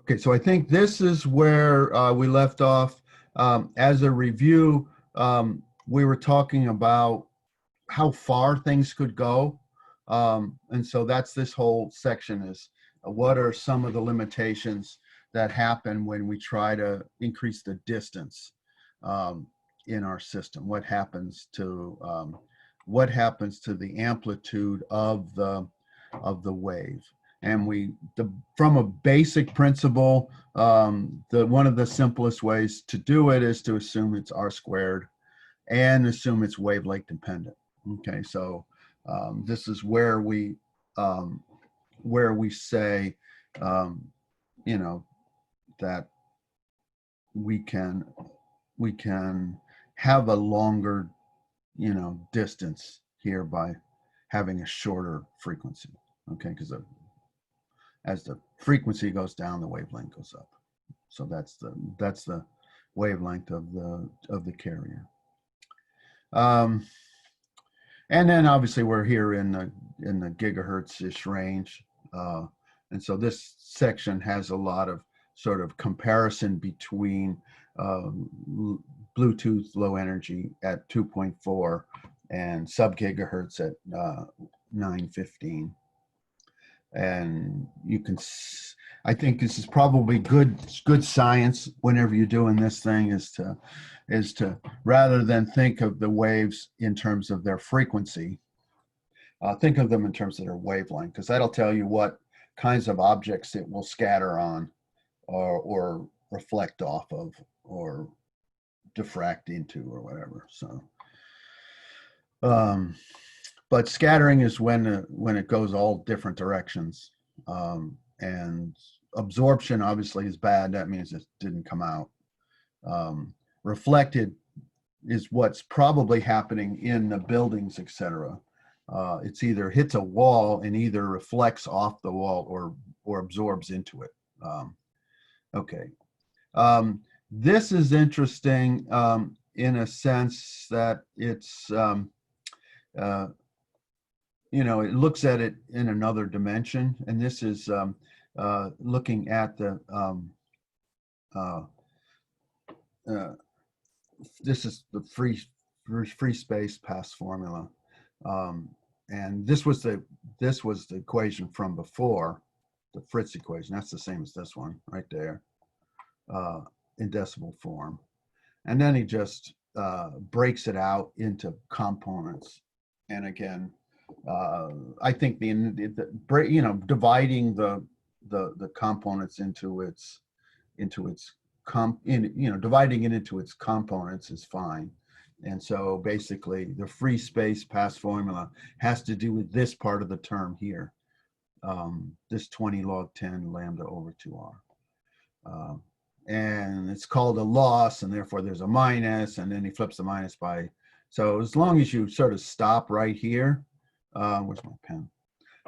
Okay, so I think this is where we left off. As a review, we were talking about how far things could go. And so that's this whole section is what are some of the limitations that happen when we try to increase the distance in our system? What happens to the amplitude of the wave? And from a basic principle, one of the simplest ways to do it is to assume it's r squared and assume it's wavelength dependent. Okay, so this is where we say, you know, that we can have a longer, you know, distance here by having a shorter frequency. Okay, because as the frequency goes down, the wavelength goes up. So that's the wavelength of the carrier. And then obviously we're here in the gigahertz-ish range. And so this section has a lot of sort of comparison between Bluetooth low energy at 2.4 and sub-gigahertz at 915. And you can, I think this is probably good science whenever you're doing this thing is to rather than think of the waves in terms of their frequency, think of them in terms of their wavelength, because that'll tell you what kinds of objects it will scatter on or reflect off of or diffract into or whatever. So but scattering is when it goes all different directions, and absorption obviously is bad. That means it didn't come out. Reflected is what's probably happening in the buildings, etc. It's either hits a wall and either reflects off the wall or absorbs into it. Okay, this is interesting in a sense that it's you know, it looks at it in another dimension, and this is looking at the this is the free space path formula, and this was the equation from before, the Fritz equation. That's the same as this one right there, in decimal form, and then he just breaks it out into components, and again. I think dividing the components dividing it into its components is fine. And so basically the free space path formula has to do with this part of the term here, this 20 log 10 lambda over 2r. And it's called a loss, and therefore there's a minus, and then he flips the minus by. So as long as you sort of stop right here, where's my pen?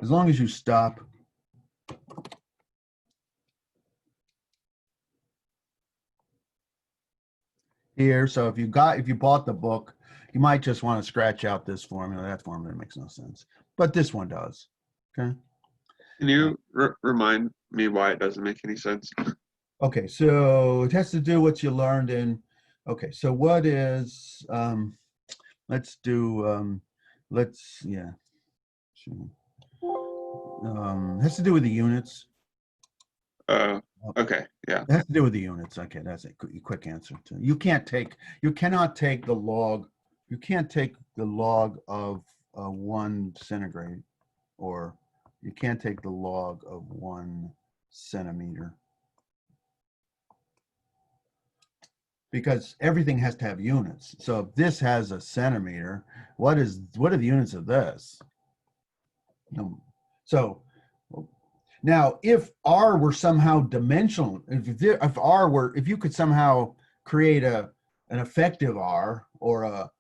As long as you stop here, so if you bought the book, you might just want to scratch out this formula. That formula makes no sense, but this one does. Okay. Can you remind me why it doesn't make any sense? Okay, so it has to do what you learned in. Okay, so what is? Let's do. Yeah. Has to do with the units. Okay, yeah. It has to do with the units. Okay, that's a quick answer. You cannot take the log. You can't take the log of 1 centigrade, or you can't take the log of 1 centimeter, because everything has to have units. So if this has a centimeter, what are the units of this? No. So now if R were somehow dimensional, if you could somehow create an effective R or a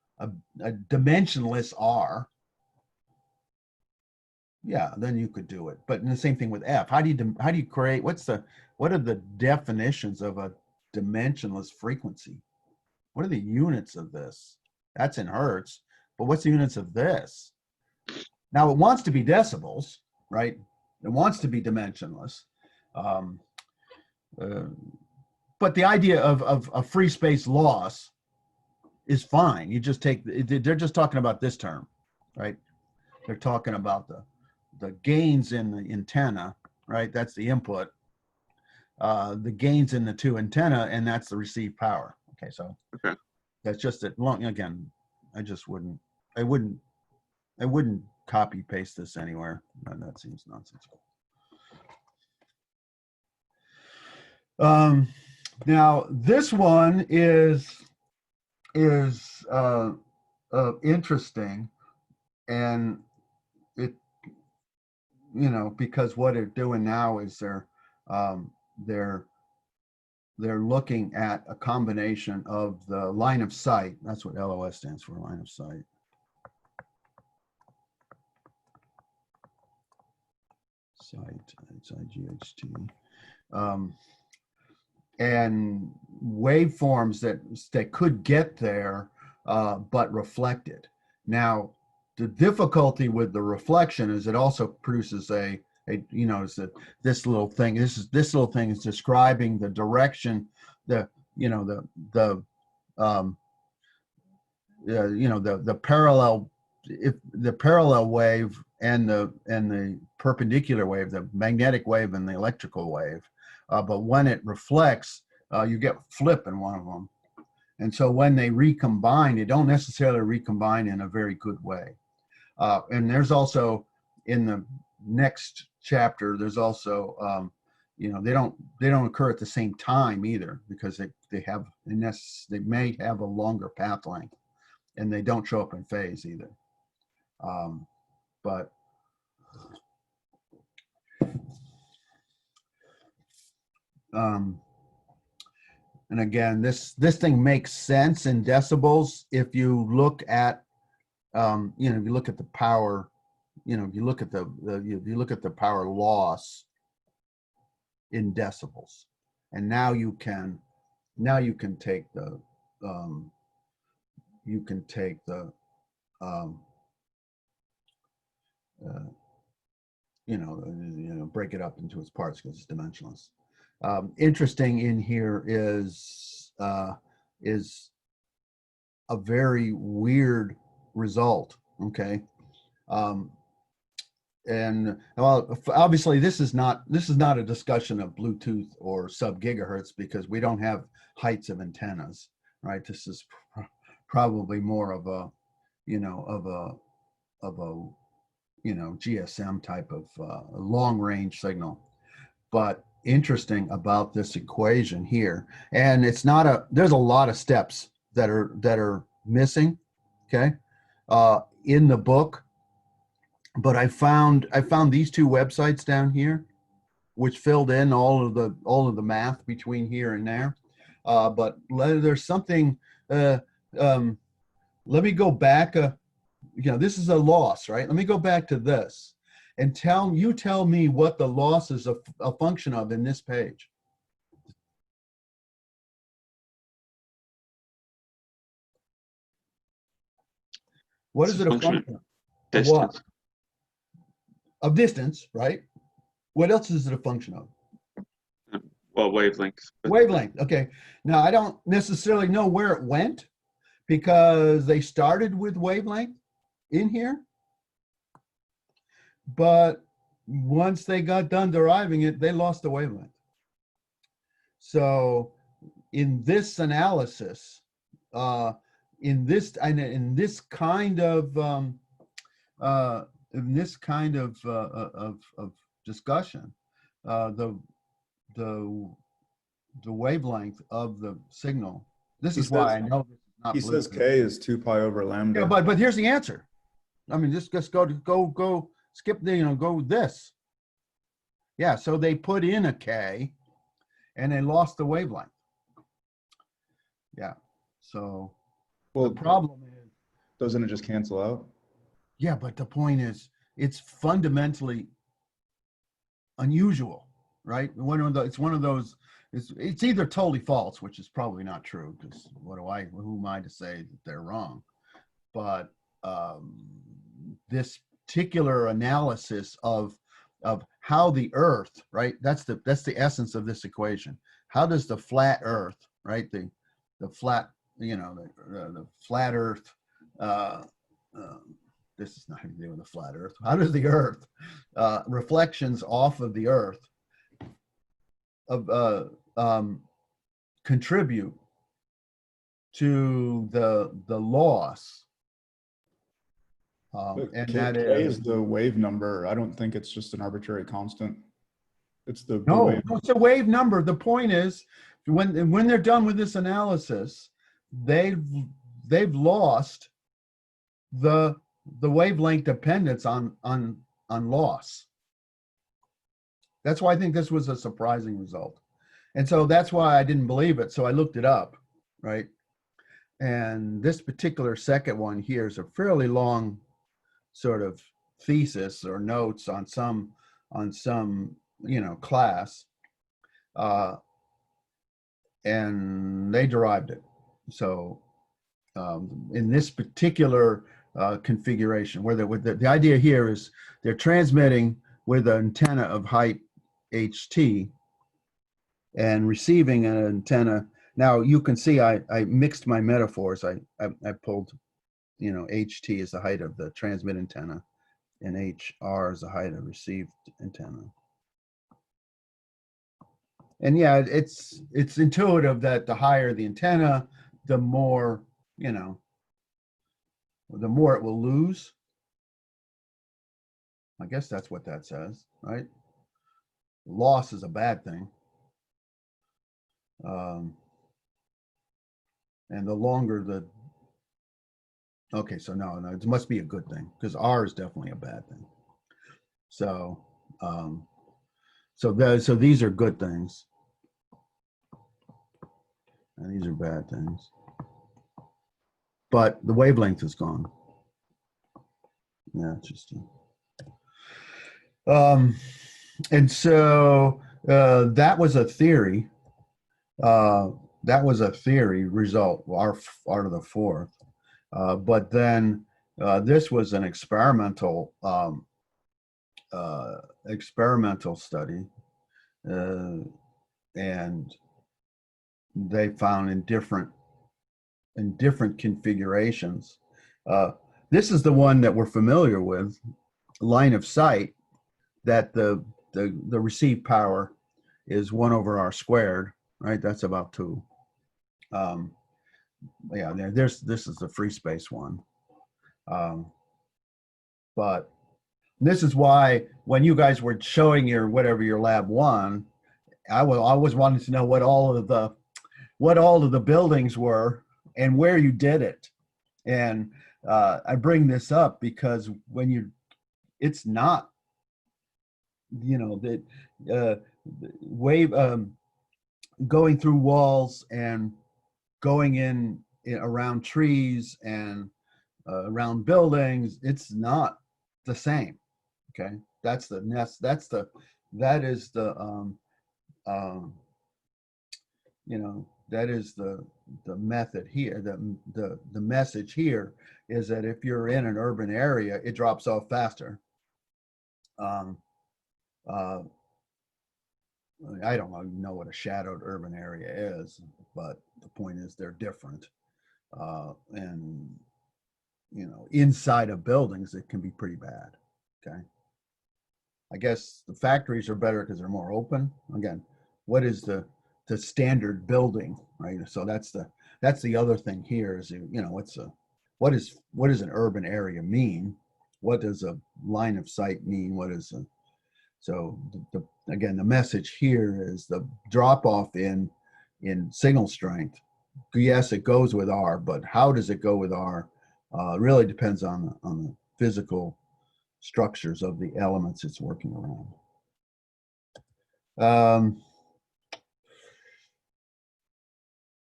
dimensionless R, yeah, then you could do it. But the same thing with F. How do you create, what are the definitions of a dimensionless frequency? What are the units of this? That's in hertz, but what's the units of this? Now it wants to be decibels, right? It wants to be dimensionless. but the idea of a free space loss is fine. You just take, they're just talking about this term, right? They're talking about the gains in the antenna, right? That's the input. The gains in the two antenna, and that's the received power. Okay, so Okay. that's just it. Long again, I wouldn't copy paste this anywhere. That seems nonsensical. Now this one is interesting, and it, you know, because what they're doing now is they're looking at a combination of the line of sight. That's what LOS stands for, line of sight. Sight, it's IGHT. And waveforms that could get there, but reflected. Now, the difficulty with the reflection is it also produces you know, is that this little thing is describing the direction, the parallel, if the parallel wave and the perpendicular wave, the magnetic wave and the electrical wave. But when it reflects, you get flip in one of them. And so when they recombine, they don't necessarily recombine in a very good way. And there's also, in the next chapter, there's also, you know, they don't occur at the same time either, because they may have a longer path length, and they don't show up in phase either. But and again, this thing makes sense in decibels if you look at, you know, if you look at the power, you know, if you look at the power loss in decibels, and now you can take the break it up into its parts because it's dimensionless. Interesting in here is a very weird result. Okay, and well, obviously this is not a discussion of Bluetooth or sub-gigahertz, because we don't have heights of antennas, right? This is probably more of a GSM type of long range signal. But interesting about this equation here, and there's a lot of steps that are missing, okay, in the book. But I found these two websites down here, which filled in all of the math between here and there. But there's something. Let me go back. You know, this is a loss, right? Let me go back to this and tell me what the loss is a function of in this page. What is it a function of? Distance. Of what? Of distance, right? What else is it a function of? Well, wavelengths. Wavelength. Okay. Now, I don't necessarily know where it went, because they started with wavelength in here, but once they got done deriving it, they lost the wavelength. So in this analysis, in this kind of discussion, the wavelength of the signal. This is why I know this is not. He says K is 2 pi over lambda. Yeah, but here's the answer. I mean, just go skip the, go this. Yeah, so they put in a K, and they lost the wavelength. Yeah, so the problem is, doesn't it just cancel out? Yeah, but the point is, it's fundamentally unusual, right? It's one of those. It's either totally false, which is probably not true, because who am I to say that they're wrong? But this particular analysis of of how the Earth, right? That's the essence of this equation. How does the flat Earth, right? The flat, the flat Earth. This is not anything to do with the flat Earth. How does the Earth reflections off of the Earth contribute to the loss? And K that is the wave number. I don't think it's just an arbitrary constant. It's the no, wave. no, it's a wave number. The point is, when they're done with this analysis, they've lost the wavelength dependence on loss. That's why I think this was a surprising result, and so that's why I didn't believe it. So I looked it up, right? And this particular second one here is a fairly long sort of thesis or notes on some class, and they derived it. So in this particular configuration, where the idea here is they're transmitting with an antenna of height HT and receiving an antenna. Now you can see I mixed my metaphors. I pulled, HT is the height of the transmit antenna, and HR is the height of received antenna. And yeah, it's intuitive that the higher the antenna, the more, the more it will lose. I guess that's what that says, right? Loss is a bad thing. And the longer the, okay, so no, it must be a good thing, because R is definitely a bad thing. So, so these are good things, and these are bad things. But the wavelength is gone. Yeah, interesting. And so that was a theory. That was a theory result, out of the fourth. But then this was an experimental study, and they found in different configurations. This is the one that we're familiar with, line of sight, that the received power is 1 over r squared, right? That's about 2. Yeah, this is the free space one. But this is why when you guys were showing your lab 1, I always wanted to know what all of the buildings were and where you did it. And I bring this up because when it's not, that wave going through walls and going in around trees and around buildings, it's not the same. Okay, that is the method here. The message here is that if you're in an urban area, it drops off faster. I don't know what a shadowed urban area is, but the point is they're different. And inside of buildings, it can be pretty bad. Okay. I guess the factories are better because they're more open. Again, what is the standard building, right? So that's the other thing here is, what does an urban area mean? What does a line of sight mean? So again, the message here is the drop off in signal strength. Yes, it goes with R, but how does it go with R? Really depends on the physical structures of the elements it's working around.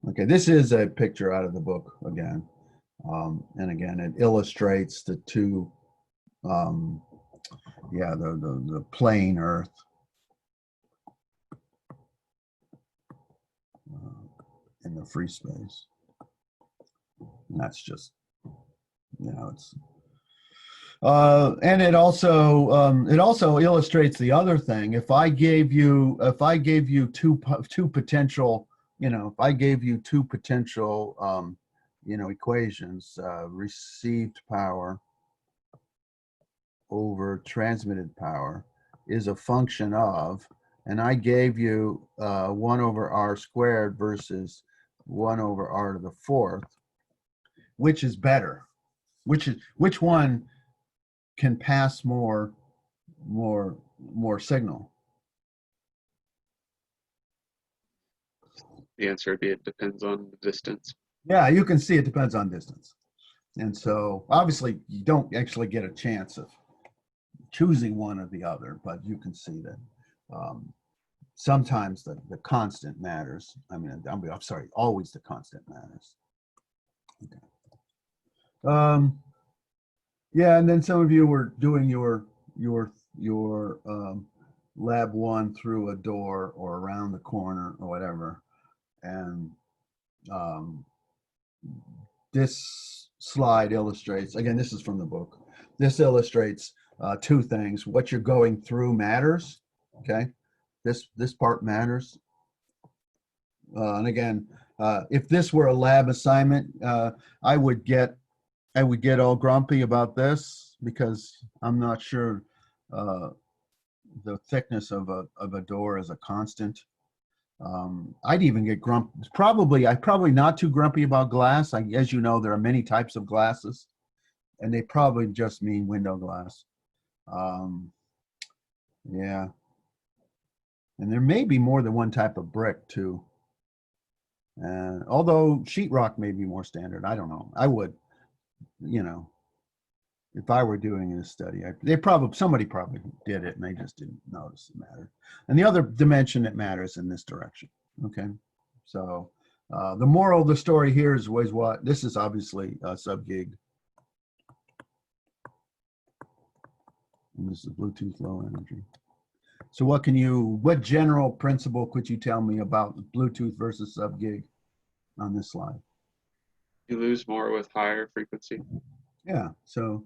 Okay, this is a picture out of the book again. And again, it illustrates the two, the plane Earth. In the free space. And that's just, And it also illustrates the other thing. If I gave you two potential, if I gave you two potential equations, received power over transmitted power is a function of, and I gave you 1 over r squared versus 1 over r to the fourth, which is better? Which one can pass more signal? The answer would be it depends on the distance. Yeah, you can see it depends on distance. And so obviously you don't actually get a chance of choosing one or the other, but you can see that sometimes the constant matters. I'm sorry, always the constant matters. Okay. Yeah, and then some of you were doing your lab 1 through a door or around the corner or whatever, and this slide illustrates, again, this is from the book, this illustrates two things. What you're going through matters, okay? This part matters. And again, if this were a lab assignment, I would get all grumpy about this because I'm not sure the thickness of a door is a constant. I'd even get grumpy. I'm probably not too grumpy about glass. As you know, there are many types of glasses, and they probably just mean window glass. Yeah, and there may be more than one type of brick too. Although sheetrock may be more standard, I don't know. I would, if I were doing a study, somebody probably did it and they just didn't notice it mattered. And the other dimension that matters in this direction. Okay, so the moral of the story here is what? This is obviously sub-gig. And this is Bluetooth low energy. So what general principle could you tell me about Bluetooth versus sub-gig on this slide? You lose more with higher frequency. Yeah, so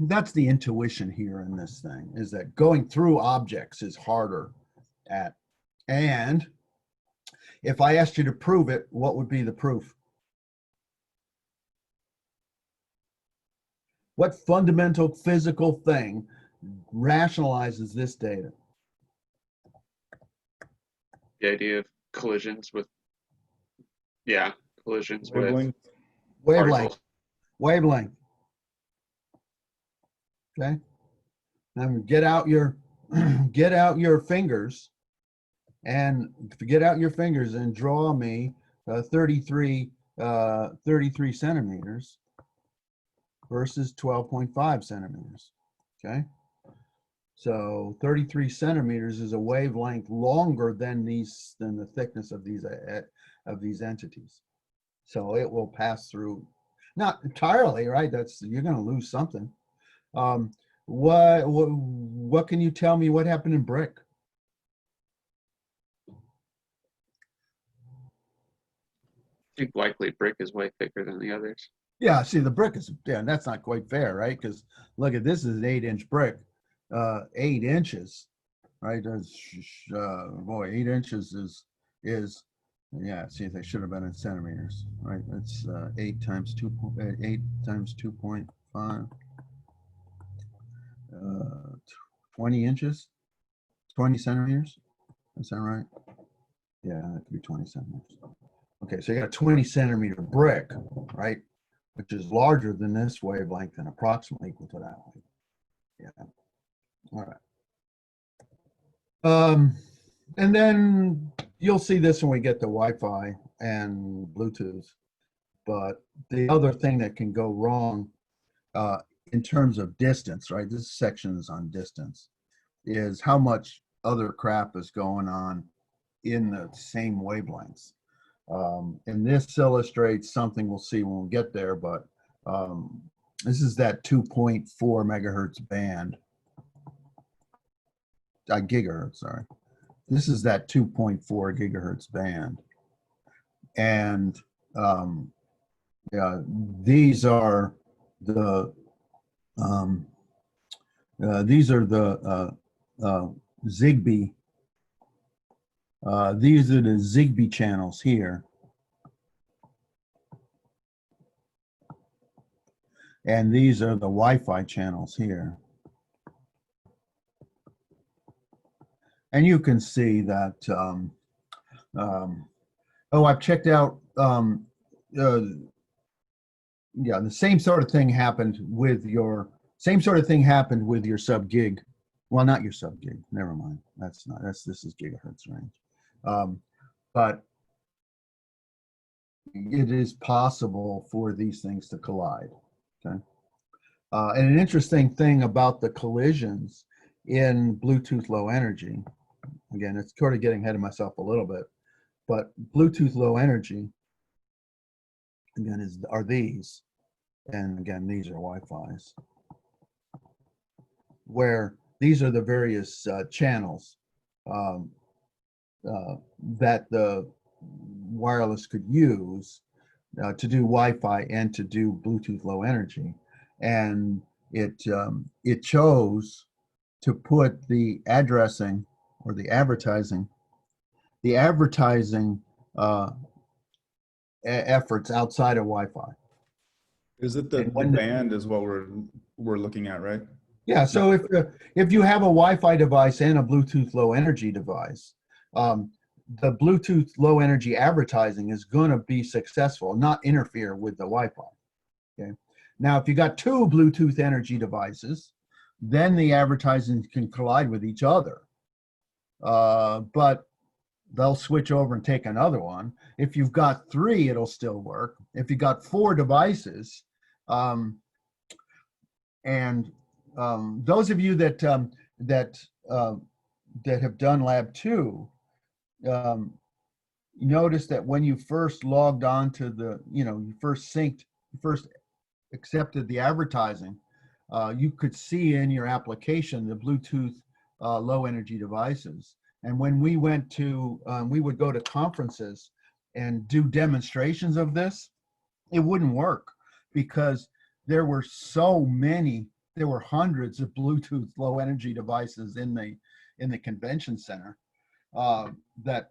that's the intuition here in this thing, is that going through objects is harder and if I asked you to prove it, what would be the proof? What fundamental physical thing rationalizes this data? The idea of collisions with Wavelength. Wavelength. Wavelength. Okay. Now get out your fingers and draw me 33 centimeters versus 12.5 centimeters. Okay. So 33 centimeters is a wavelength longer than the thickness of these entities. So it will pass through, not entirely, right? You're going to lose something. What can you tell me what happened in brick? I think likely brick is way thicker than the others. Yeah, see, the brick is, that's not quite fair, right? Because look at this, is an 8-inch brick, 8 inches, right? Boy, 8 inches is yeah. See, they should have been in centimeters, right? That's 8 times 2.5, 20 inches, 20 centimeters. Is that right? Yeah, that could be 20 centimeters. Okay, so you got a 20 centimeter brick, right? Which is larger than this wavelength and approximately equal to that one. Yeah. All right. And then you'll see this when we get to Wi-Fi and Bluetooth. But the other thing that can go wrong in terms of distance, right? This section is on distance, is how much other crap is going on in the same wavelengths. And this illustrates something we'll see when we get there, but this is that 2.4 megahertz band, gigahertz, sorry. This is that 2.4 gigahertz band. And these are the These are the Zigbee. These are the Zigbee channels here. And these are the Wi-Fi channels here. And you can see that, oh, I've checked out, yeah, the same sort of thing happened with your, sub gig. Well, not your sub gig, never mind. This is gigahertz range. But it is possible for these things to collide, okay? And an interesting thing about the collisions in Bluetooth Low Energy, again, it's sort of getting ahead of myself a little bit, but Bluetooth Low Energy, again, are these, and again, these are Wi-Fi's, where these are the various channels that the wireless could use to do Wi-Fi and to do Bluetooth Low Energy. And it chose to put the addressing or the advertising efforts outside of Wi-Fi. Is it the band is what we're looking at, right? Yeah. So if you have a Wi-Fi device and a Bluetooth Low Energy device, the Bluetooth Low Energy advertising is going to be successful, not interfere with the Wi-Fi. Okay. Now, if you got two Bluetooth energy devices, then the advertising can collide with each other. But they'll switch over and take another one. If you've got three, it'll still work. If you got four devices, and those of you that have done Lab 2, notice that when you first logged on to the, you first accepted the advertising, you could see in your application the Bluetooth low energy devices. And when we went to, we would go to conferences and do demonstrations of this, it wouldn't work because there were hundreds of Bluetooth low energy devices in the convention center that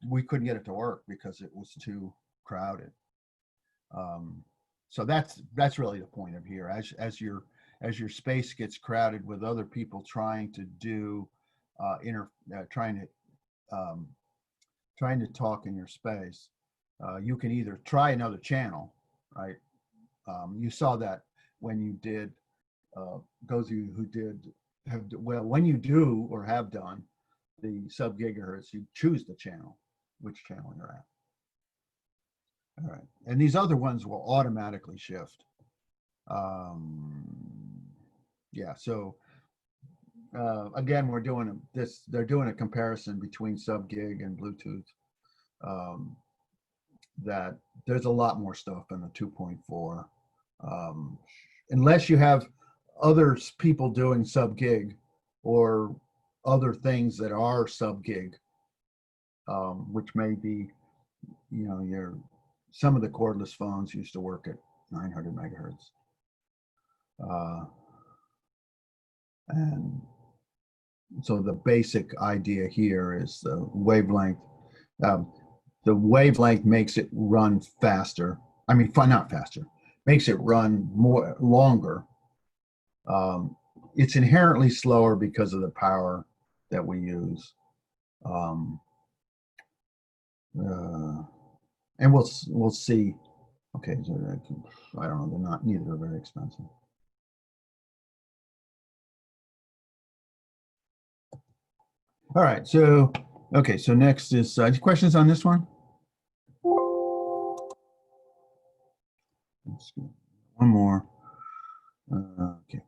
we couldn't get it to work because it was too crowded. So that's really the point of here. As your space gets crowded with other people trying to do trying to talk in your space, you can either try another channel, right? You saw that when you did, those of you who when you do or have done the sub gigahertz, you choose the channel, which channel you're at. All right, and these other ones will automatically shift. Yeah, so again, we're doing this. They're doing a comparison between sub gig and Bluetooth. That there's a lot more stuff in the 2.4, unless you have other people doing sub gig or other things that are sub gig, which may be, some of the cordless phones used to work at 900 megahertz. And so the basic idea here is the wavelength. The wavelength makes it run faster. I mean, not faster, makes it run longer. It's inherently slower because of the power that we use. And we'll see. Okay, so I don't know. Neither are very expensive. All right. So okay. So next is questions on this one. Let's go. One more. Okay.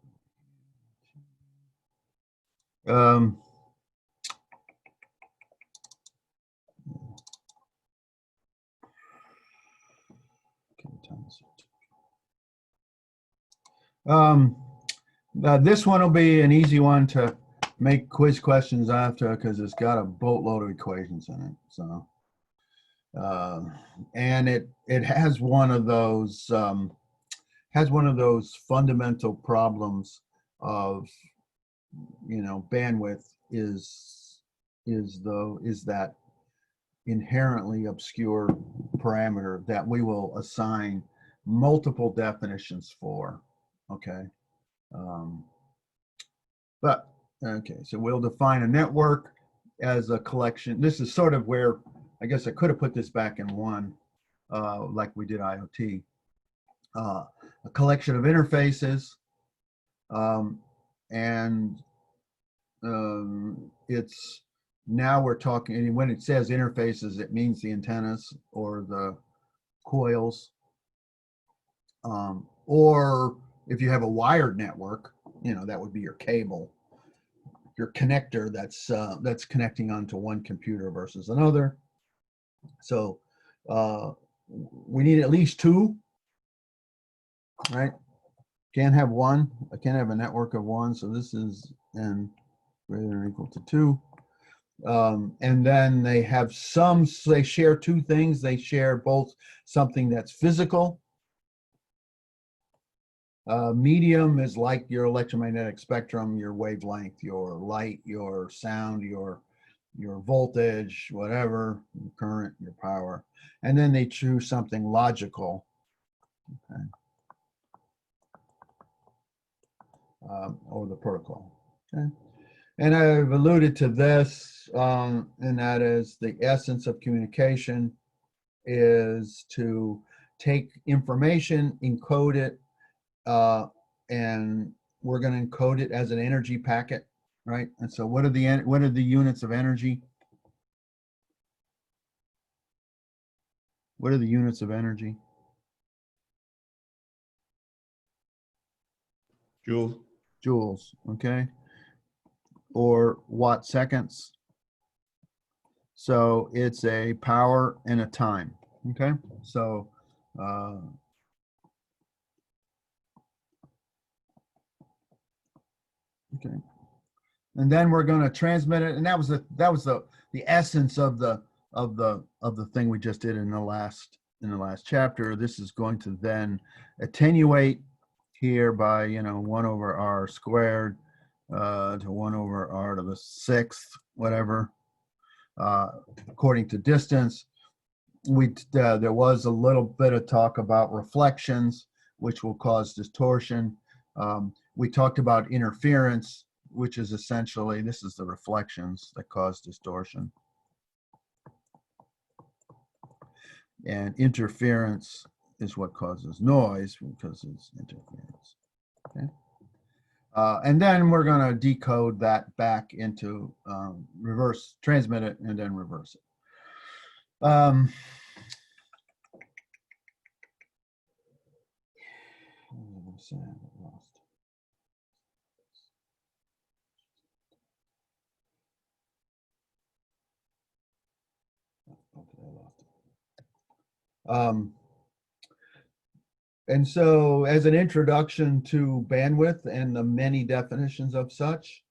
This one will be an easy one to make quiz questions after because it's got a boatload of equations in it. So, and it has one of those fundamental problems of bandwidth is that inherently obscure parameter that we will assign multiple definitions for. Okay. But okay, so we'll define a network as a collection. This is sort of where I guess I could have put this back in one, like we did IoT. A collection of interfaces, and it's now we're talking, and when it says interfaces, it means the antennas or the coils, or if you have a wired network, that would be your cable, your connector that's connecting onto one computer versus another. So we need at least two, right? Can't have one. I can't have a network of one. So this is n greater than or equal to 2. And then they have they share two things. They share both something that's physical. Medium is like your electromagnetic spectrum, your wavelength, your light, your sound, your voltage, whatever, your current, your power. And then they choose something logical. Okay. Or the protocol. Okay. And I've alluded to this, and that is the essence of communication is to take information, encode it, and we're going to encode it as an energy packet, right? And so what are the units of energy? What are the units of energy? Joules. Joules, okay? Or watt seconds. So it's a power and a time, okay? So okay, and then we're going to transmit it, and that was the essence of the thing we just did in the last chapter. This is going to then attenuate here by 1 over r squared to 1 over r to the 6th, whatever, according to distance. There was a little bit of talk about reflections, which will cause distortion. We talked about interference, which is essentially, this is the reflections that cause distortion. And interference is what causes noise because it's interference. Okay. And then we're going to decode that back into reverse, transmit it, and then reverse it. And so as an introduction to bandwidth and the many definitions of such,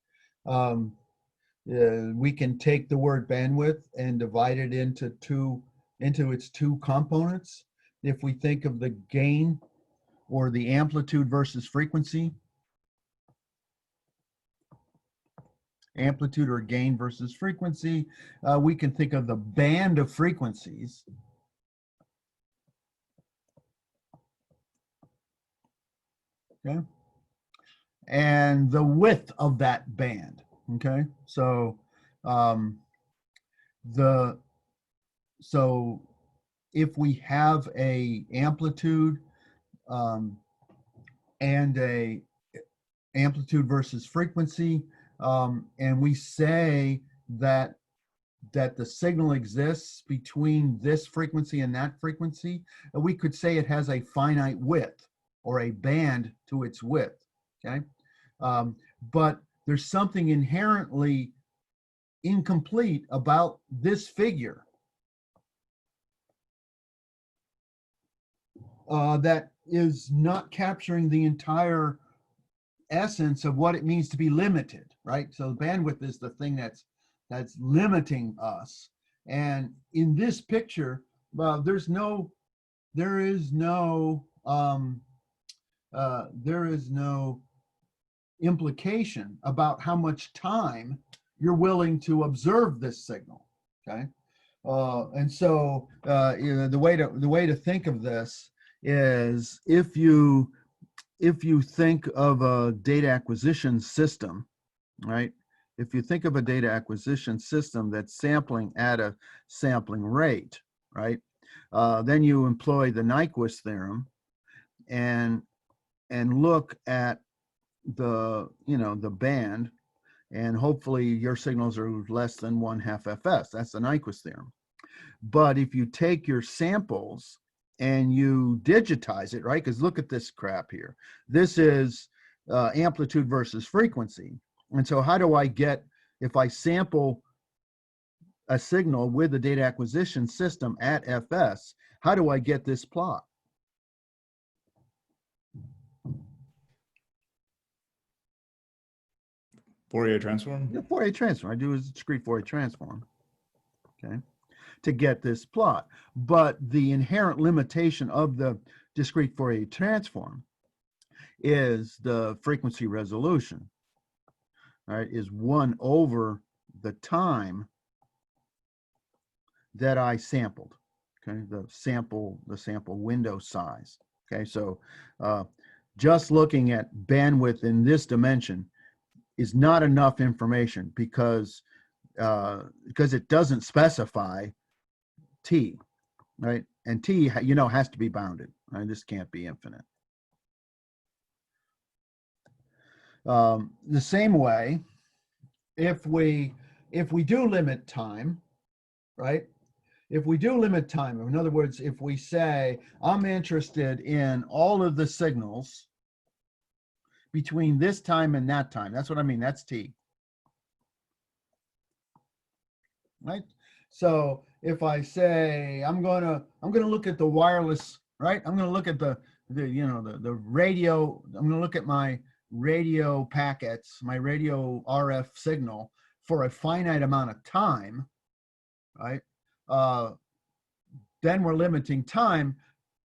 we can take the word bandwidth and divide it into its two components. If we think of the gain or the amplitude versus frequency, amplitude or gain versus frequency, we can think of the band of frequencies. Okay, and the width of that band. Okay, so so if we have a amplitude and a amplitude versus frequency, and we say that the signal exists between this frequency and that frequency, we could say it has a finite width or a band to its width. Okay, but there's something inherently incomplete about this figure that is not capturing the entire essence of what it means to be limited, right? So bandwidth is the thing that's limiting us. And in this picture, well, there is no implication about how much time you're willing to observe this signal. Okay, and so you know, the way to think of this is if you think of a data acquisition system, right? If you think of a data acquisition system that's sampling at a sampling rate, right? Then you employ the Nyquist theorem and look at the, you know, the band, and hopefully your signals are less than 1/2 fs. That's the Nyquist theorem. But if you take your samples and you digitize it, right? Because look at this crap here. This is amplitude versus frequency. And so how do I get, if I sample a signal with the data acquisition system at fs, how do I get this plot? Fourier transform? The Fourier transform. I do is discrete Fourier transform, okay, to get this plot. But the inherent limitation of the discrete Fourier transform is the frequency resolution, right, is 1 over the time that I sampled, okay, the sample window size. Okay, so just looking at bandwidth in this dimension is not enough information because it doesn't specify t, right? And t, you know, has to be bounded, right? This can't be infinite. The same way, if we do limit time, right? If we do limit time, in other words, if we say, I'm interested in all of the signals between this time and that time, that's what I mean, that's t, right? So if I say, I'm gonna look at the wireless, right? I'm gonna look at the you know, the radio, I'm gonna look at my radio packets, my radio RF signal for a finite amount of time, right? Then we're limiting time.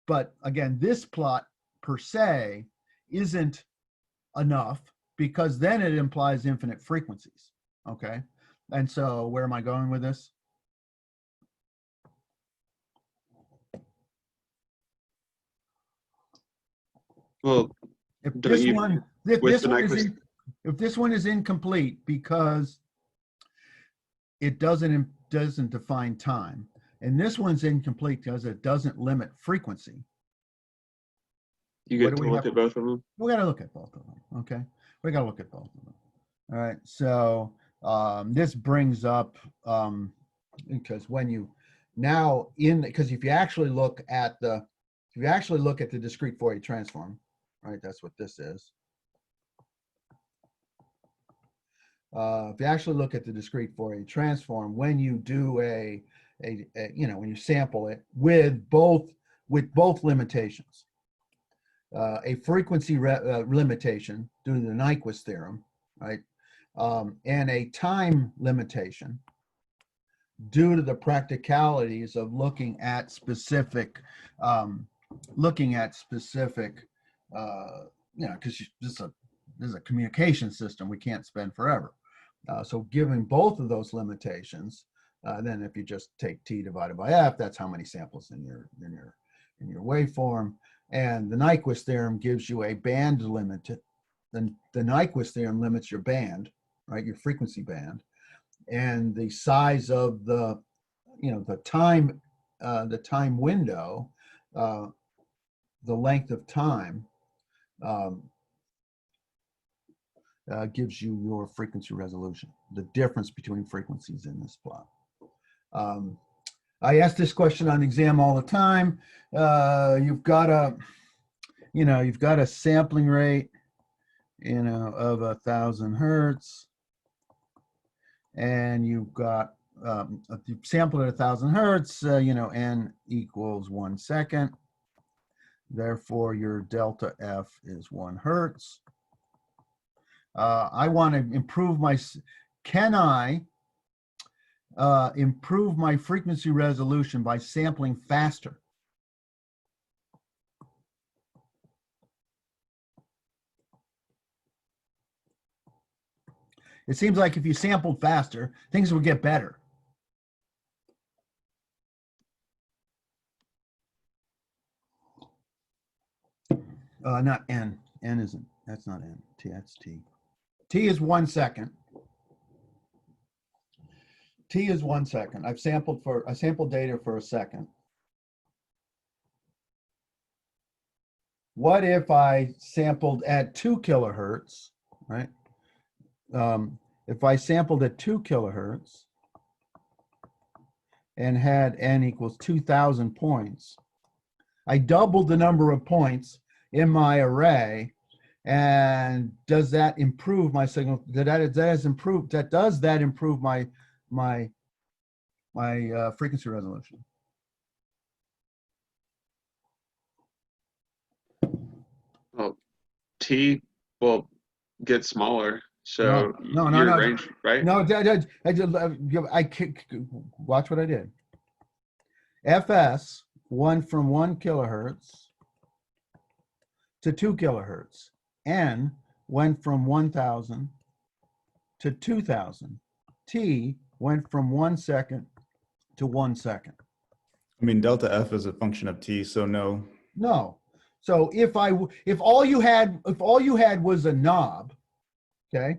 But again, this plot per se isn't enough because then it implies infinite frequencies, okay? And so where am I going with this? Well, If don't this you- one, if with this the one is Nyquist- if this one is incomplete because it doesn't define time, and this one's incomplete because it doesn't limit frequency, you what get do to we look have? at both of them. we got to look at both of them, okay? We got to look at both of them. All right, so this brings up, because when you now because if you actually look at the discrete Fourier transform, right, that's what this is. If you actually look at the discrete Fourier transform, when you do you know, when you sample it with both limitations, a frequency limitation due to the Nyquist theorem, right, and a time limitation due to the practicalities of looking at specific, you know, because this is a communication system we can't spend forever. So given both of those limitations, then if you just take t divided by f, that's how many samples in your waveform. And the Nyquist theorem gives you a band limit. Then the Nyquist theorem limits your band, right, your frequency band, and the size of the, you know, the time window, the length of time, gives you your frequency resolution, the difference between frequencies in this plot. I ask this question on exam all the time. You've got a sampling rate, you know, of 1,000 hertz, and you've got if you sample at 1,000 hertz, you know, n equals 1 second. Therefore, your delta f is 1 hertz. I want to improve can I improve my frequency resolution by sampling faster? It seems like if you sampled faster, things would get better. Not N. N isn't, that's not N. T, that's T. T is 1 second. T is 1 second. I sampled data for a second. What if I sampled at 2 kilohertz, right? If I sampled at 2 kilohertz and had N equals 2,000 points, I doubled the number of points in my array. And does that improve my signal? Does that improve my frequency resolution? Well, T will get smaller. So no, your range, right? No, I watch what I did. FS went from 1 kilohertz to 2 kilohertz. N went from 1,000 to 2,000. T went from 1 second to 1 second. I mean, delta F is a function of T, so no. No. So if all you had was a knob, okay?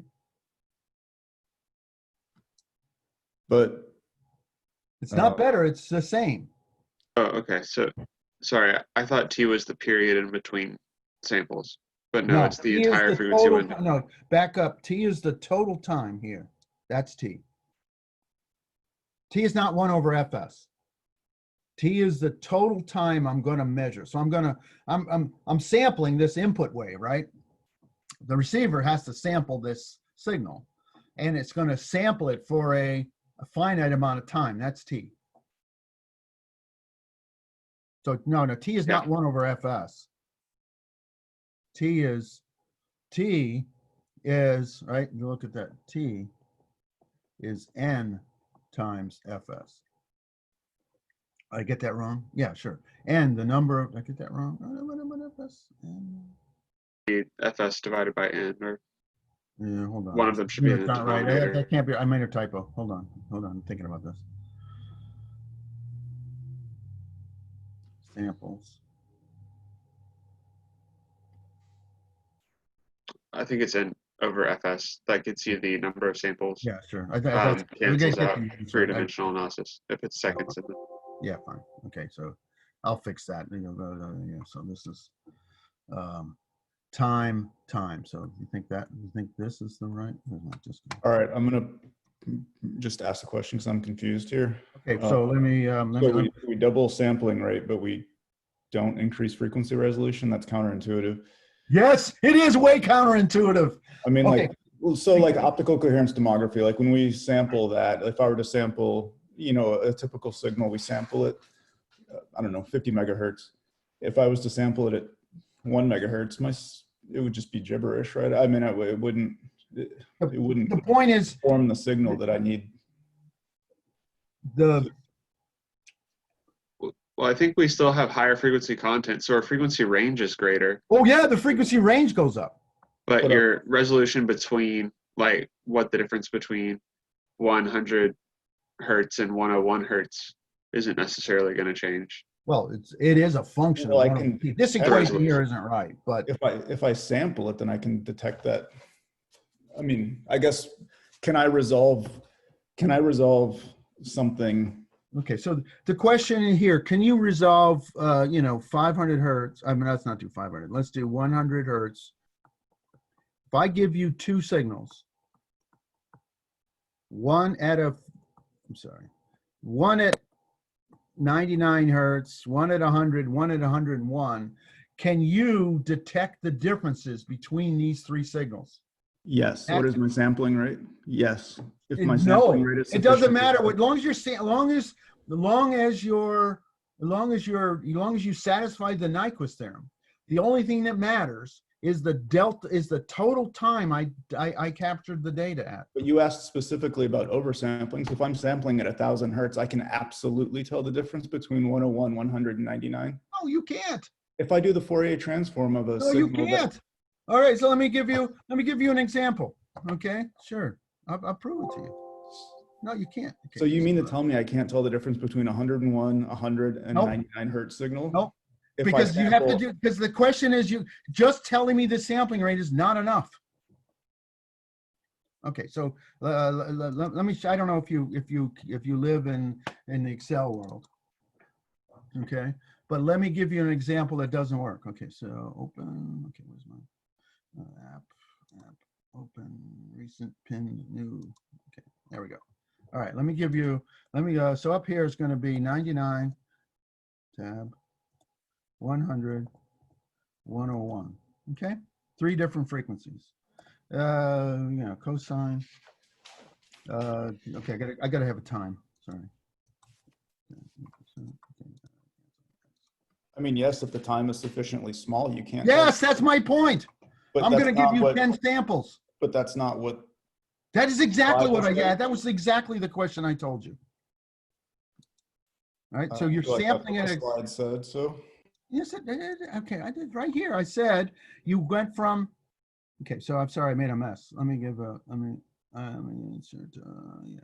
But It's not better, it's the same. Oh, okay. So, sorry, I thought T was the period in between samples, but no, it's the T is entire frequency total, window. no, back up. T is the total time here. That's T. T is not 1 over Fs. T is the total time I'm going to measure. So I'm sampling this input wave, right? The receiver has to sample this signal, and it's going to sample it for a finite amount of time. That's T. So no, T is not 1 over Fs. T is, right, you look at that, T is N times Fs. I get that wrong? Yeah, sure. And the number, I get that wrong? Fs divided by N, or yeah, hold on. one of them should be in the not right. denominator. That can't be, I made a typo. Hold on, I'm thinking about this. Samples. I think it's N over Fs. That gets you the number of samples. Yeah, sure. Cancels out three-dimensional analysis if it's seconds in the. Yeah, fine. Okay, so I'll fix that. Yeah, so this is time. So you think this is the right? All right, I'm gonna just ask a question because I'm confused here. Okay, so let me. We double sampling rate, but we don't increase frequency resolution. That's counterintuitive. Yes, it is way counterintuitive. I mean, okay. like optical coherence tomography, like when we sample that, if I were to sample, a typical signal, we sample it, I don't know, 50 megahertz. If I was to sample it at 1 megahertz, it would just be gibberish, right? I mean, it wouldn't. The point is form the signal that I need. Well, I think we still have higher frequency content, so our frequency range is greater. Oh yeah, the frequency range goes up. But your resolution between, like, what the difference between 100 hertz and 101 hertz isn't necessarily going to change. Well, it is a function. Well, this equation here isn't right, but if I sample it, then I can detect that. I mean, I guess can I resolve something? Okay, so the question in here, can you resolve 500 hertz? I mean, let's not do 500. Let's do 100 hertz. If I give you 2 signals, one at 99 hertz, one at 100, one at 101, can you detect the differences between these 3 signals? Yes. What is my sampling rate? Yes. If my sampling rate is it doesn't matter. As long as you satisfy the Nyquist theorem, the only thing that matters is the delta, is the total time I captured the data at. But you asked specifically about oversampling. So if I'm sampling at 1,000 hertz, I can absolutely tell the difference between 101, 100, and 99. No, you can't. If I do the Fourier transform of a No, you can't. All right, so let me give you an example. Okay, sure. I'll prove it to you. No, you can't. Okay, So you just mean to do it. tell me I can't tell the difference between 101, 199 hertz signal? Nope. If Because you have to sample- do, because the question is, you just telling me the sampling rate is not enough. Okay, so let me. I don't know if you live in the Excel world. Okay, but let me give you an example that doesn't work. Okay, so open. Okay, where's my app? Open recent pinned new. Okay, there we go. All right, let me give you. So up here is going to be 99 tab 100 101. Okay, 3 different frequencies. Cosine. Okay, I gotta have a time. Sorry. I mean, yes, if the time is sufficiently small, you can't. Yes, that's my point. But I'm that's gonna give not you what- 10 samples. But that's not what. That is exactly what I Bible had. That was exactly the question I told you. All right, so you're I feel like that's sampling what it. the slide said, so. Yes, okay, I did right here. I said you went from. Okay, so I'm sorry, I made a mess. Let me insert. Yeah.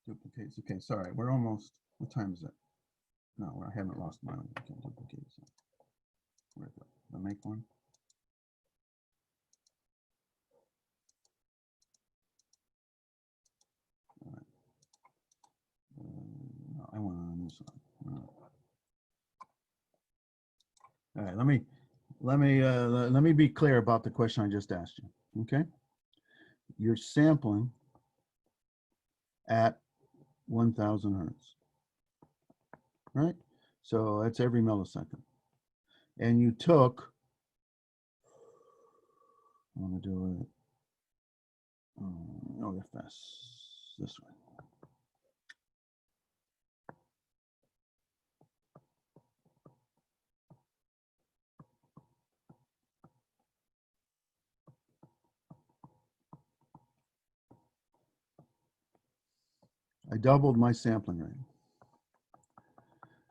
Duplicates. Okay, sorry, we're almost. What time is it? No, I haven't lost mine. I can't duplicate. So. Where's the make one? All right. No, I want on this one. All right, let me be clear about the question I just asked you. Okay, you're sampling at 1,000 hertz, right? So that's every millisecond, and you took. I want to do it. OFS this way. I doubled my sampling rate.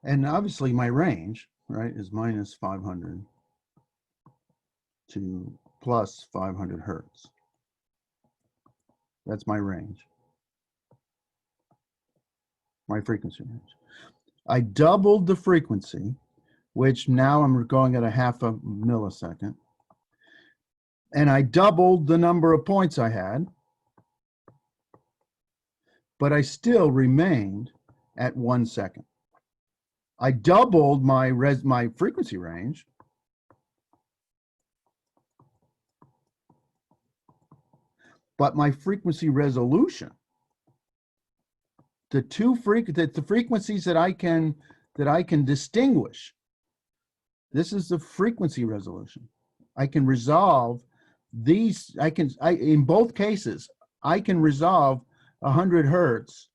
And obviously my range, right, is minus 500 to plus 500 hertz. That's my range, my frequency range. I doubled the frequency, which now I'm going at a half a millisecond. And I doubled the number of points I had, but I still remained at 1 second. I doubled my frequency range, but my frequency resolution, the frequencies that I can distinguish, this is the frequency resolution. I can resolve these. In both cases, I can resolve 100 hertz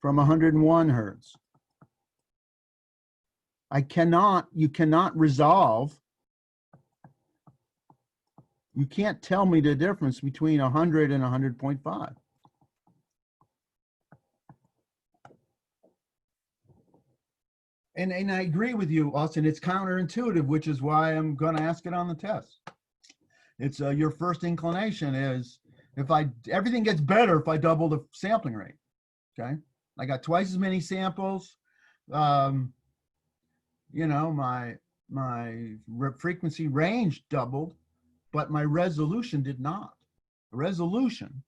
from 101 hertz. You cannot resolve. You can't tell me the difference between 100 and 100.5. And I agree with you, Austin. It's counterintuitive, which is why I'm going to ask it on the test. It's your first inclination is everything gets better if I double the sampling rate. Okay, I got twice as many samples. My frequency range doubled, but my resolution did not. The resolution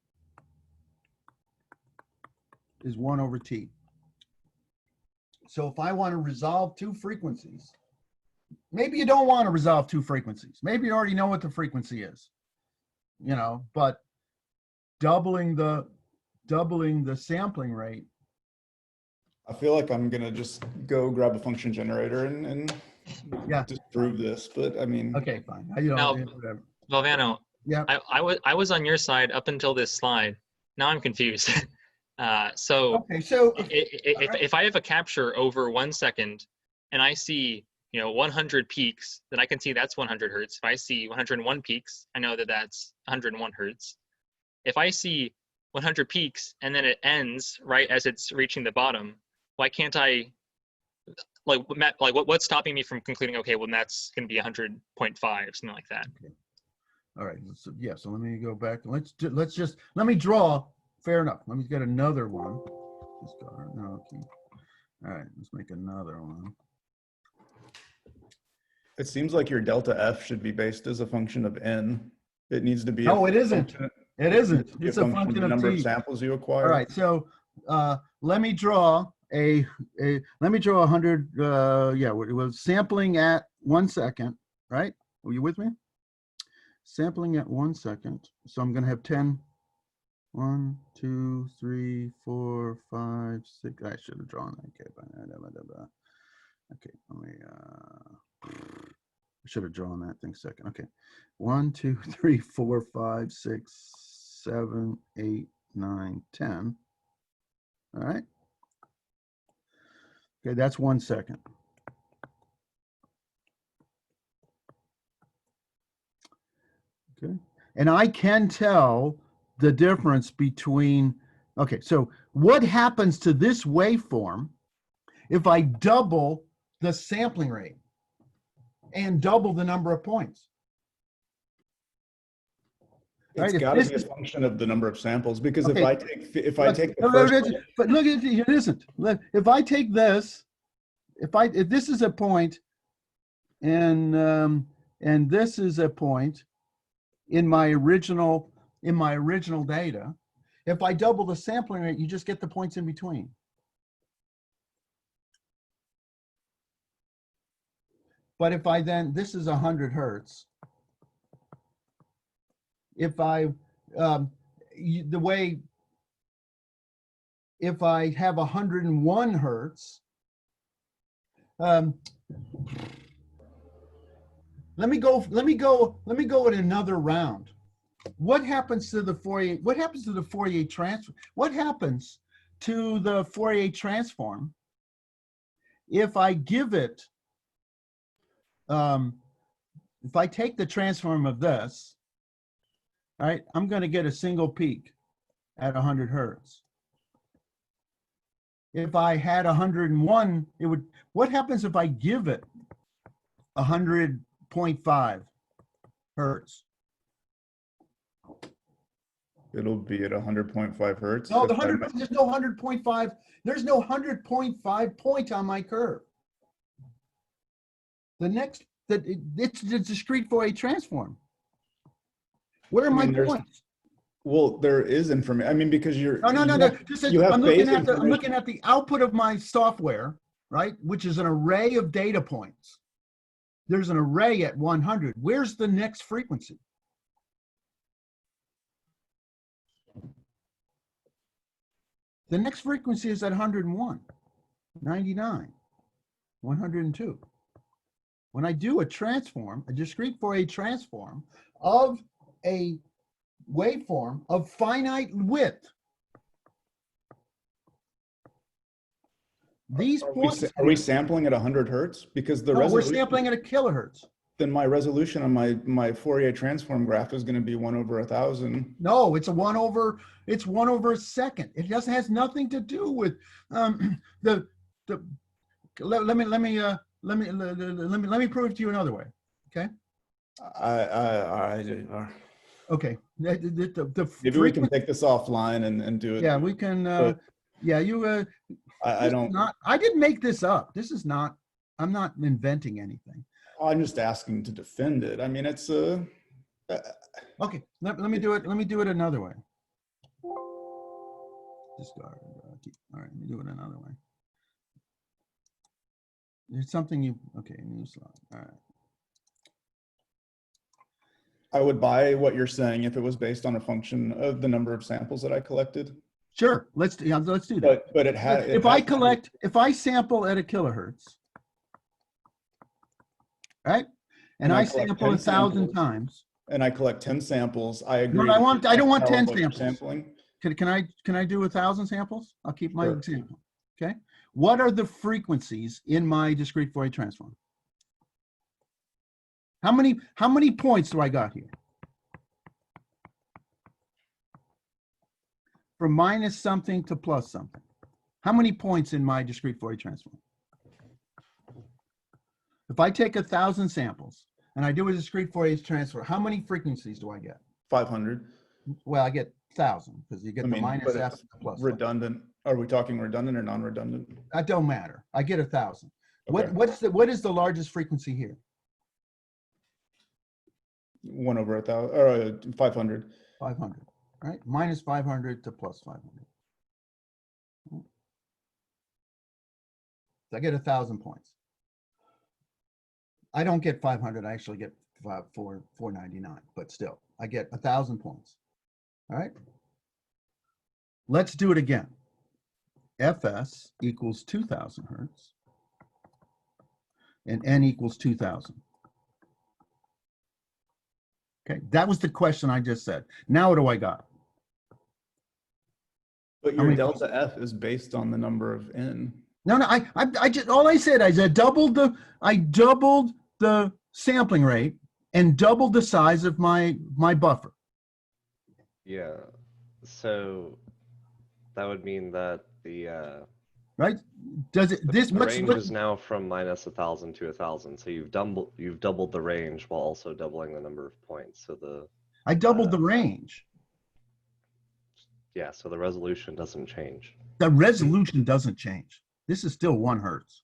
is 1/t. So if I want to resolve 2 frequencies, maybe you don't want to resolve 2 frequencies. Maybe you already know what the frequency is, but doubling the sampling rate. I feel like I'm gonna just go grab a function generator and Yeah, disprove this, but I mean. Okay, fine. Now, Whatever. Valvano, Yeah. I was on your side up until this slide. Now I'm confused. Okay, so If I have a capture over 1 second and I see 100 peaks, then I can see that's 100 hertz. If I see 101 peaks, I know that that's 101 hertz. If I see 100 peaks and then it ends right as it's reaching the bottom, why can't I what's stopping me from concluding, okay, well, that's going to be 100.5, something like that? All right, yeah, so let me go back. Let me draw. Fair enough. Let me get another one. No, okay. All right, let's make another one. It seems like your delta F should be based as a function of n. It needs to be. No, it isn't. It isn't. It's a function of number t. of samples you acquire. All right, so let me draw let me draw 100. Yeah, it was sampling at 1 second, right? Are you with me? Sampling at 1 second. So I'm going to have 10. 1, 2, 3, 4, 5, 6. I should have drawn that. Okay, let me. I should have drawn that thing second. Okay, 1, 2, 3, 4, 5, 6, 7, 8, 9, 10. All right. Okay, that's 1 second. Okay, and I can tell the difference between, okay, so what happens to this waveform if I double the sampling rate and double the number of points? It's right? got to be a function of the number of samples, because Okay. if I take the first, but look, it isn't. Look, if I take this, if this is a point, and this is a point in my original data, if I double the sampling rate, you just get the points in between. But if I then, this is 100 hertz. If I, if I have 101 hertz, let me go in another round. What happens to the Fourier transform? What happens to the Fourier transform if I give it, if I take the transform of this, all right, I'm going to get a single peak at 100 hertz. If I had 101, it would, what happens if I give it 100.5 hertz? it'll be at 100.5 hertz. No, there's no 100.5. There's no 100.5 point on my curve. The next, it's the discrete Fourier transform. Where are my points? Well, there is information. I mean, because you're No. I'm looking at the output of my software, right? Which is an array of data points. There's an array at 100. Where's the next frequency? The next frequency is at 101, 99, 102. When I do a transform, a discrete Fourier transform of a waveform of finite width, these points. Are we sampling at 100 hertz? Because the we're sampling at a kilohertz. Then my resolution on my Fourier transform graph is going to be 1/1000. No, it's 1 over a second. It has nothing to do with let me prove it to you another way. Okay. Okay. Maybe we can take this offline and do it. Yeah, we can. Yeah, you. I don't. I didn't make this up. This is not. I'm not inventing anything. I'm just asking to defend it. I mean, it's a. Okay, let me do it. Let me do it another way. Discard. All right, let me do it another way. There's something you. Okay, new slide. All right. I would buy what you're saying if it was based on a function of the number of samples that I collected. Sure, let's do that. But it had. If I sample at a kilohertz, right, and I sample 1,000 times, and I collect 10 samples, I agree. No, I don't want 10 samples. Sampling. Can I do 1,000 samples? I'll keep my example. Okay. What are the frequencies in my discrete Fourier transform? How many points do I got here? From minus something to plus something. How many points in my discrete Fourier transform? If I take 1,000 samples and I do a discrete Fourier transfer, how many frequencies do I get? 500. Well, I get 1,000 because you get I the mean, minus but f it's and the plus. redundant. Are we talking redundant or non-redundant? That don't matter. I get 1,000. Okay. What is the largest frequency here? 1 over 1,000 or 500. 500, right? Minus 500 to plus 500. So I get 1,000 points. I don't get 500. I actually get 499, but still, I get 1,000 points. All right. Let's do it again. Fs equals 2,000 hertz, and n equals 2,000. Okay, that was the question I just said. Now what do I got? But How your many- delta F is based on the number of n. No, I just, all I said is I doubled the sampling rate and doubled the size of my buffer. Yeah, so that would mean that the Right? Does it this the what's range what, is now from minus 1,000 to 1,000. So you've doubled the range while also doubling the number of points. So I doubled the range. so the resolution doesn't change. The resolution doesn't change. This is still 1 hertz.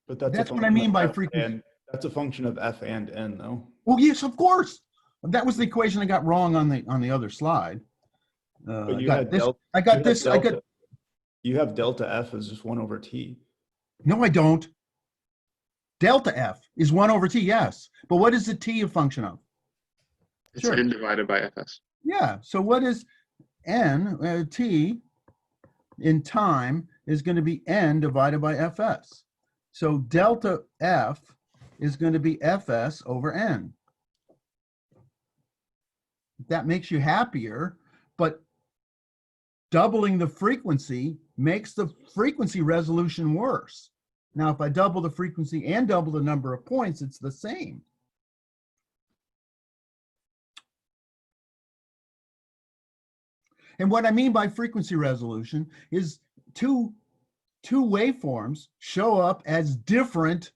But that's That's a what I function mean of by F frequency. and that's a function of F and n, though. Well, yes, of course. That was the equation I got wrong on the other slide. But I you got had this. delta. I got this. I got. You have delta F as just 1 over t. No, I don't. Delta F is 1 over t. Yes, but what is the t a function of? It's Sure. n divided by fs. Yeah. So what is n t in time is going to be n divided by fs. So delta F is going to be fs over n. That makes you happier, but doubling the frequency makes the frequency resolution worse. Now, if I double the frequency and double the number of points, it's the same. And what I mean by frequency resolution is two waveforms show up as different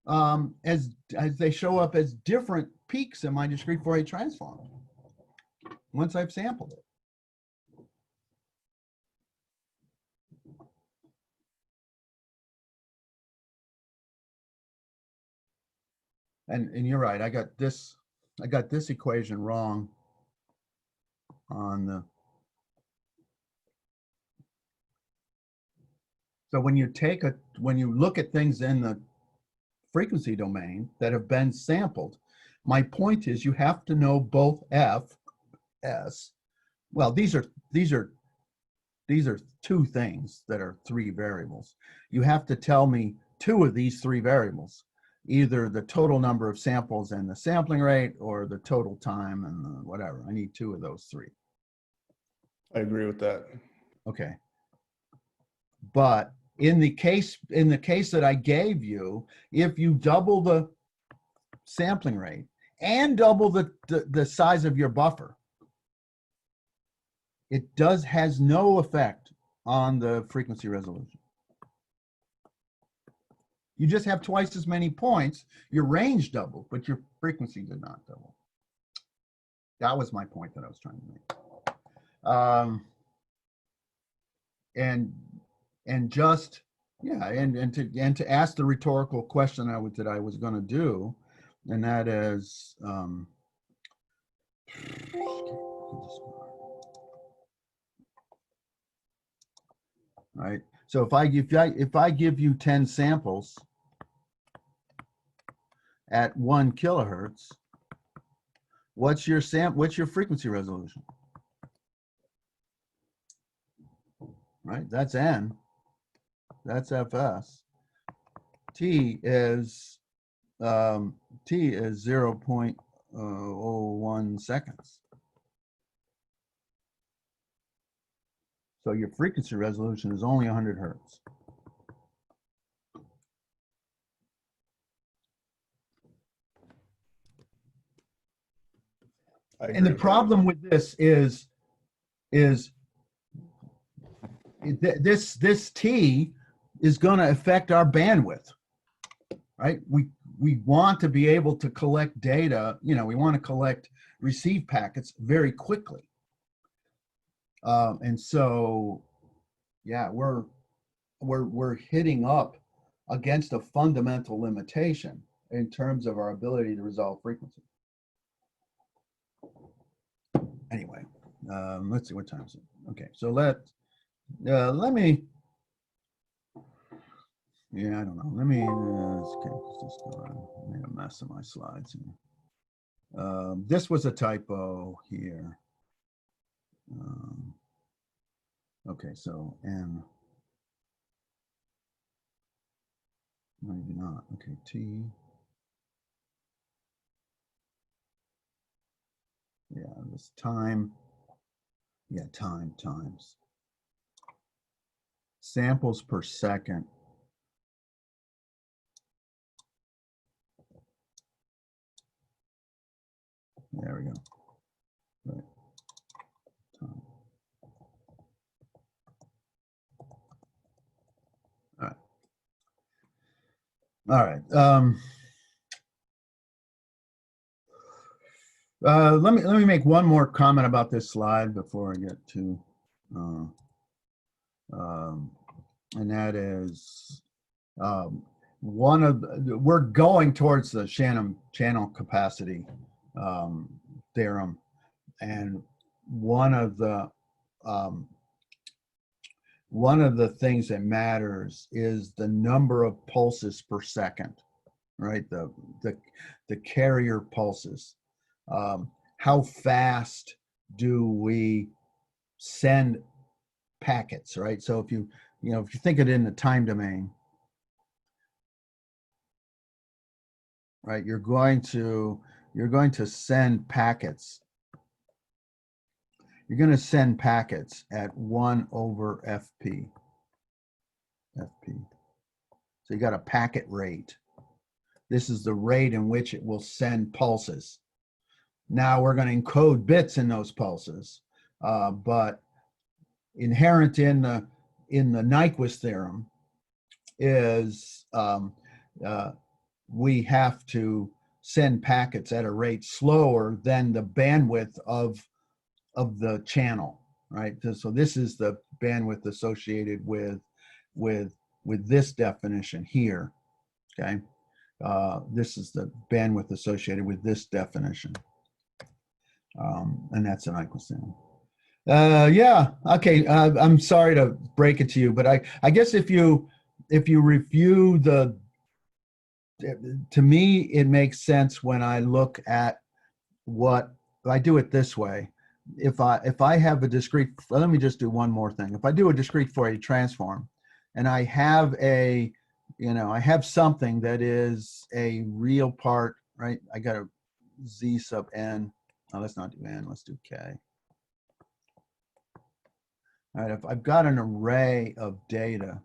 as they show up as different peaks in my discrete Fourier transform once I've sampled it. And you're right, I got this equation wrong on the. So when you look at things in the frequency domain that have been sampled, my point is you have to know both F, S. Well, these are 2 things that are 3 variables. You have to tell me 2 of these 3 variables, either the total number of samples and the sampling rate or the total time and the whatever. I need 2 of those 3. I agree with that. Okay. But in the case that I gave you, if you double the sampling rate and double the size of your buffer, it has no effect on the frequency resolution. You just have twice as many points. Your range doubled, but your frequency did not double. That was my point that I was trying to make. And just, yeah, and to ask the rhetorical question that I was going to do, and that is, right. So if I give you 10 samples at 1 kilohertz, what's your frequency resolution? Right, that's n. That's fs. T is 0.01 seconds. So your frequency resolution is only 100 hertz. I And the agree. problem with this is this T is going to affect our bandwidth, right? We want to be able to collect data, we want to receive packets very quickly. And so, yeah, we're hitting up against a fundamental limitation in terms of our ability to resolve frequency. Anyway, let's see, what time is it? Okay, so let me, yeah, I don't know. Let me, okay, let's just go on. I made a mess of my slides here. This was a typo here. Okay, so N. Maybe not. Okay, T. Yeah, this time. Yeah, time times samples per second. There we go. Right. Time. All right. Let me make one more comment about this slide before I get to, and that is we're going towards the Shannon channel capacity theorem, and one of the things that matters is the number of pulses per second, right? The carrier pulses. How fast do we send packets, right? So if you think of it in the time domain, right, you're going to send packets. You're going to send packets at 1 over FP. So you got a packet rate. This is the rate in which it will send pulses. Now we're going to encode bits in those pulses, but inherent in the Nyquist theorem is we have to send packets at a rate slower than the bandwidth of the channel, right? So this is the bandwidth associated with this definition here, okay? This is the bandwidth associated with this definition. And that's an Nyquist theorem. Yeah, okay, I'm sorry to break it to you, but I guess if you review to me, it makes sense when I look at what, I do it this way. If I have a discrete, let me just do one more thing. If I do a discrete Fourier transform and I have I have something that is a real part, right? I got a Z sub n. No, let's not do n, let's do k. All right, if I've got an array of data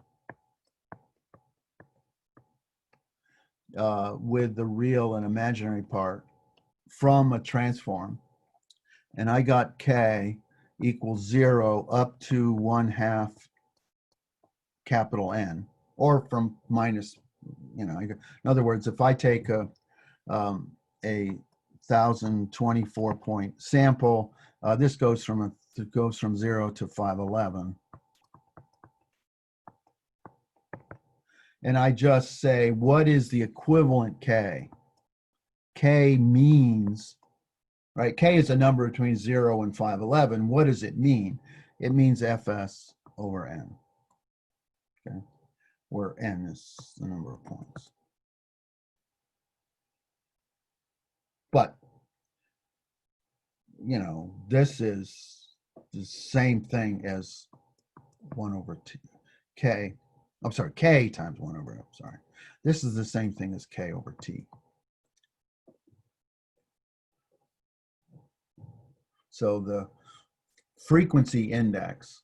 with the real and imaginary part from a transform, and I got k equals 0 up to 1/2 capital N, or from minus, in other words, if I take a 1024 point sample, this goes from 0 to 511. And I just say, what is the equivalent K? K means, right? K is a number between 0 and 511. What does it mean? It means Fs over N, okay? Where N is the number of points. But, this is the same thing as 1 over t, K. I'm sorry, K times 1 over, sorry. This is the same thing as K over T. So the frequency index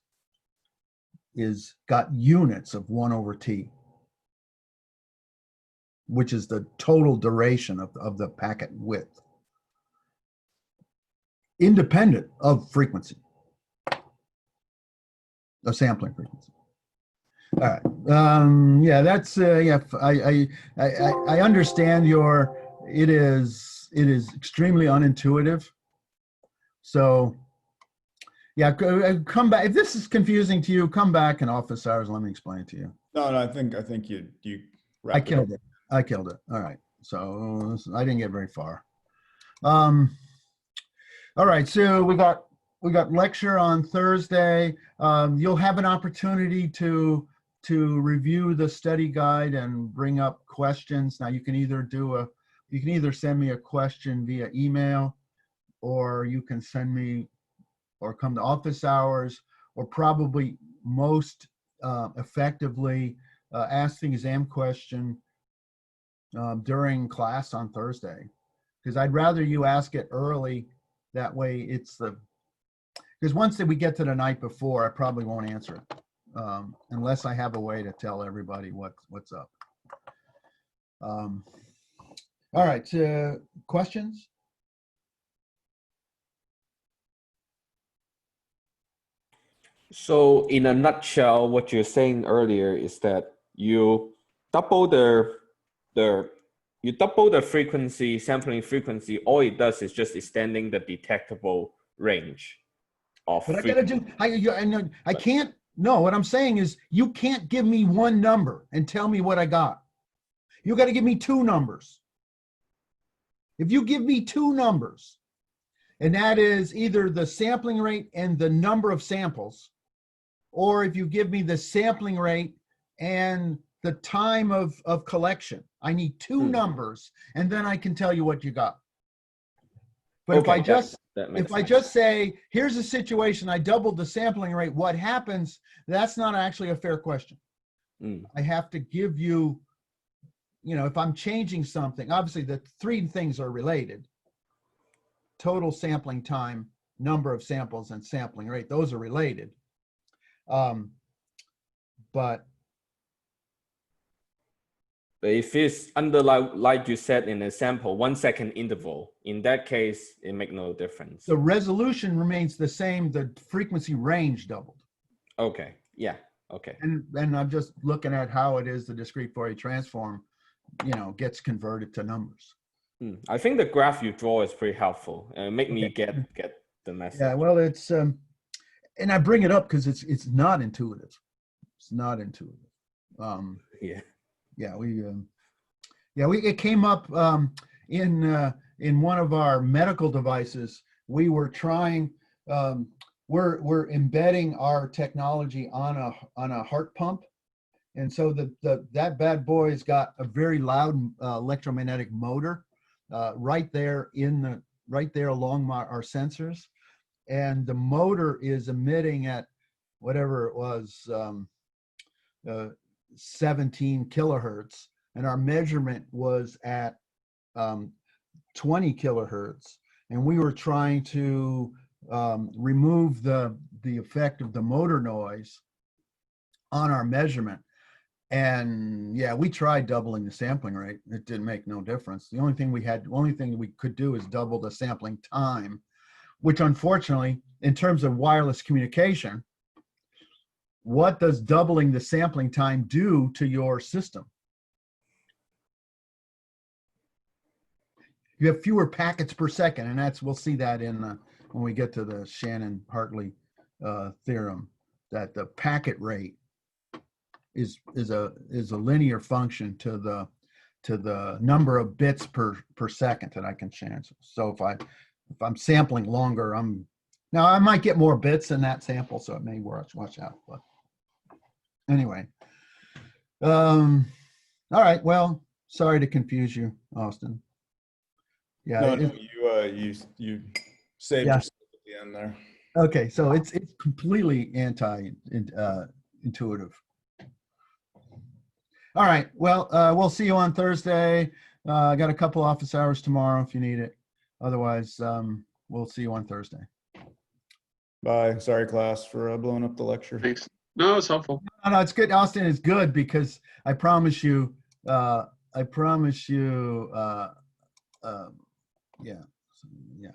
got units of 1 over T, which is the total duration of the packet width, independent of frequency. A sampling frequency. All right. Yeah, that's yeah. I understand your. It is extremely unintuitive. So yeah, come back. If this is confusing to you, come back in office hours. Let me explain it to you. No, I think you I wrapped killed it. I killed it. All right. So I didn't get very far. All right. So we got lecture on Thursday. You'll have an opportunity to review the study guide and bring up questions. Now you can either send me a question via email, or you can send me or come to office hours, or probably most effectively ask the exam question during class on Thursday, because I'd rather you ask it early. That way it's because once we get to the night before, I probably won't answer it unless I have a way to tell everybody what's up. All right, questions? So in a nutshell, what you're saying earlier is that you double the frequency, sampling frequency. All it does is just extending the detectable range of But I gotta frequency. I can't. No, what I'm saying is you can't give me one number and tell me what I got. You got to give me two numbers. If you give me two numbers, and that is either the sampling rate and the number of samples, or if you give me the sampling rate and the time of collection, I need two numbers, and then I can tell you what you got. But Okay, if I just say, here's a situation, I doubled the sampling rate, what happens? That's not actually a fair question. I have to give you, if I'm changing something, obviously the three things are related. Total sampling time, number of samples, and sampling rate, those are related. But if it's under like you said in a sample 1 second interval, in that case, it makes no difference. the resolution remains the same, the frequency range doubled. Okay, yeah, okay. And I'm just looking at how it is the discrete Fourier transform, gets converted to numbers. I think the graph you draw is pretty helpful and make me get the message. Yeah, well, it's and I bring it up because it's not intuitive. It's not intuitive. It came up in one of our medical devices. We were trying. We're embedding our technology on a heart pump, and so that bad boy's got a very loud electromagnetic motor right there along our sensors, and the motor is emitting at whatever it was, 17 kilohertz, and our measurement was at 20 kilohertz, and we were trying to remove the effect of the motor noise on our measurement. And yeah, we tried doubling the sampling rate. It didn't make no difference. The only thing we could do is double the sampling time, which unfortunately, in terms of wireless communication, what does doubling the sampling time do to your system? You have fewer packets per second, and we'll see that in when we get to the Shannon-Hartley theorem, that the packet rate is a linear function to the number of bits per second that I can chance. So if I'm sampling longer, now I might get more bits in that sample, so it may watch out. But anyway, all right. Well, sorry to confuse you, Austin. Yeah. No, you saved yourself at the end there. Okay, so it's completely intuitive. All right. Well, we'll see you on Thursday. I got a couple office hours tomorrow if you need it. Otherwise, we'll see you on Thursday. Bye. Sorry, class, for blowing up the lecture. Thanks. No, it's helpful. No, it's good. Austin, it's good because I promise you, yeah.